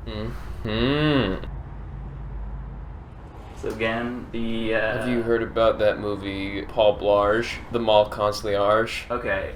Hmm. So again, the... Have you heard about that movie, Paul Blarge, The Mall Concliarge? Okay.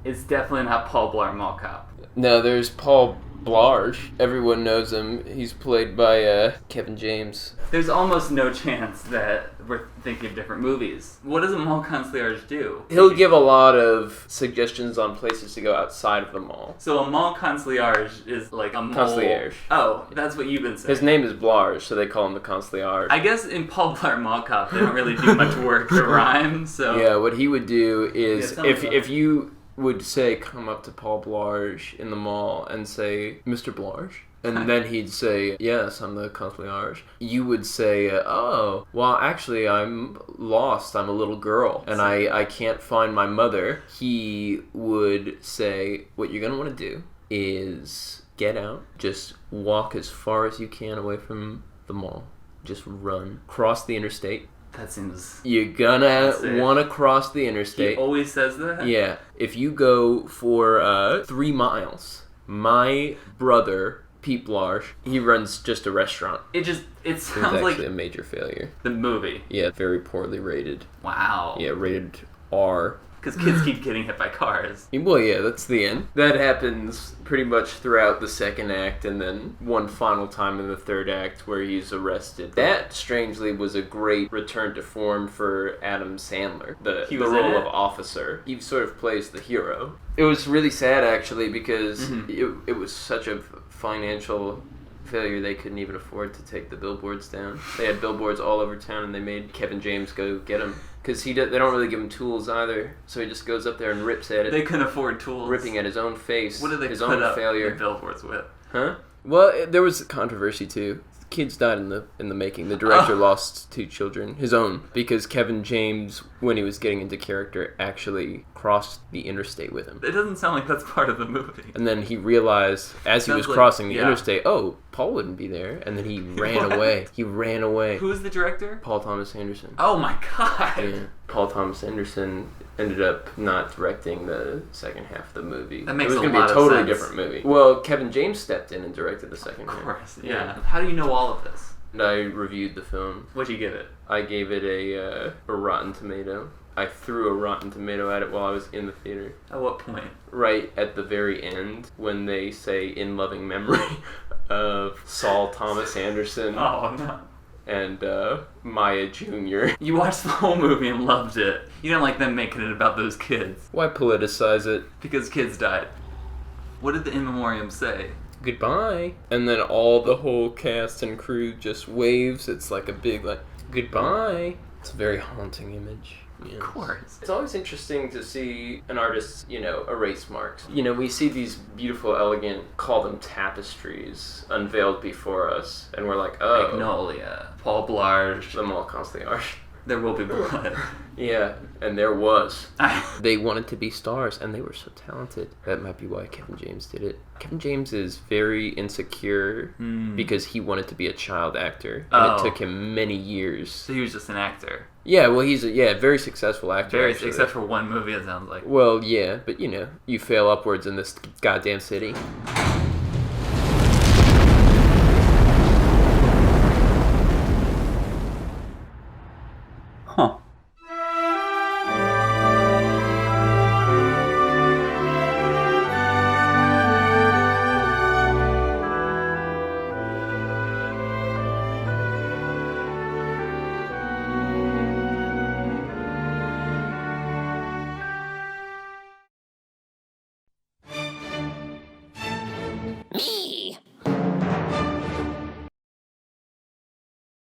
It's definitely not Paul Blart Mall Cop. No, there's Paul Blarge. Everyone knows him. He's played by Kevin James. There's almost no chance that we're thinking of different movies. What does a mall concierge do? He'll give a lot of suggestions on places to go outside of the mall. So a mall concierge is like a mall... Concierge. Oh, that's what you've been saying. His name is Blarge, so they call him the Concliarge. I guess in Paul Blart Mall Cop, they don't really do much work to rhyme, so... Yeah, what he would do is, Yeah, tell me about if it. you would say, come up to Paul Blarge in the mall and say, Mr. Blarge? And then he'd say, yes, I'm the concierge. You would say, oh, well, actually, I'm lost. I'm a little girl, and I can't find my mother. He would say, what you're going to want to do is get out, just walk as far as you can away from the mall. Just run. Cross the interstate. That seems... You're gonna want to cross the He interstate. always says that? Yeah. If you go for 3 miles, my brother... Pete Blarge, he runs just a restaurant. It It was sounds like actually a major failure. the movie. Yeah, very poorly rated. Wow. Yeah, rated R. Because kids keep getting hit by cars. Well, yeah, that's the end. That happens pretty much throughout the second act, and then one final time in the third act where he's arrested. That, strangely, was a great return to form for Adam Sandler, the He was in role it? of officer. He sort of plays the hero. It was really sad, actually, because it was such a financial failure. They couldn't even afford to take the billboards down. They had billboards all over town, and they made Kevin James go get them. Because they don't really give him tools either, so he just goes up there and rips at it. They couldn't afford tools. Ripping at his own face, What did they his put own up failure. the billboards with? Huh? Well, there was controversy too. Kids died in the making. The director lost 2 children, his own, because Kevin James, when he was getting into character, actually crossed the interstate with him. It doesn't sound like that's part of the movie. And then he realized, as he Sounds was like- crossing the yeah. interstate, oh, Paul wouldn't be there. And then he ran away. He ran away. Who's the director? Paul Thomas Anderson. Oh my god. Yeah. Paul Thomas Anderson ended up not directing the second half of the movie. That makes it was a gonna be lot a of totally sense. different movie. Well, Kevin James stepped in and directed the second Of half. course, yeah. How do you know all of this? And I reviewed the film. What'd you give it? I gave it a Rotten Tomato. I threw a Rotten Tomato at it while I was in the theater. At what point? Right at the very end, when they say "in loving memory" of Saul Thomas Anderson Oh no. and Maya Jr. You watched the whole movie and loved it. You didn't like them making it about those kids. Why politicize it? Because kids died. What did the in memoriam say? Goodbye. And then the whole cast and crew just waves. It's like a big, goodbye. It's a very haunting image. Yes. Of course. It's always interesting to see an artist's, erase marks. We see these beautiful, elegant, call them tapestries, unveiled before us, and we're like, oh. Magnolia. Paul Blarge. The Mall Concierge. There will be blood. Yeah, and there was. They wanted to be stars, and they were so talented. That might be why Kevin James did it. Kevin James is very insecure because he wanted to be a child actor, and it took him many years. So he was just an actor. Yeah, well, he's a very successful actor. Actually. Except for one movie, it sounds like. Well, yeah, but you fail upwards in this goddamn city. Huh. Me.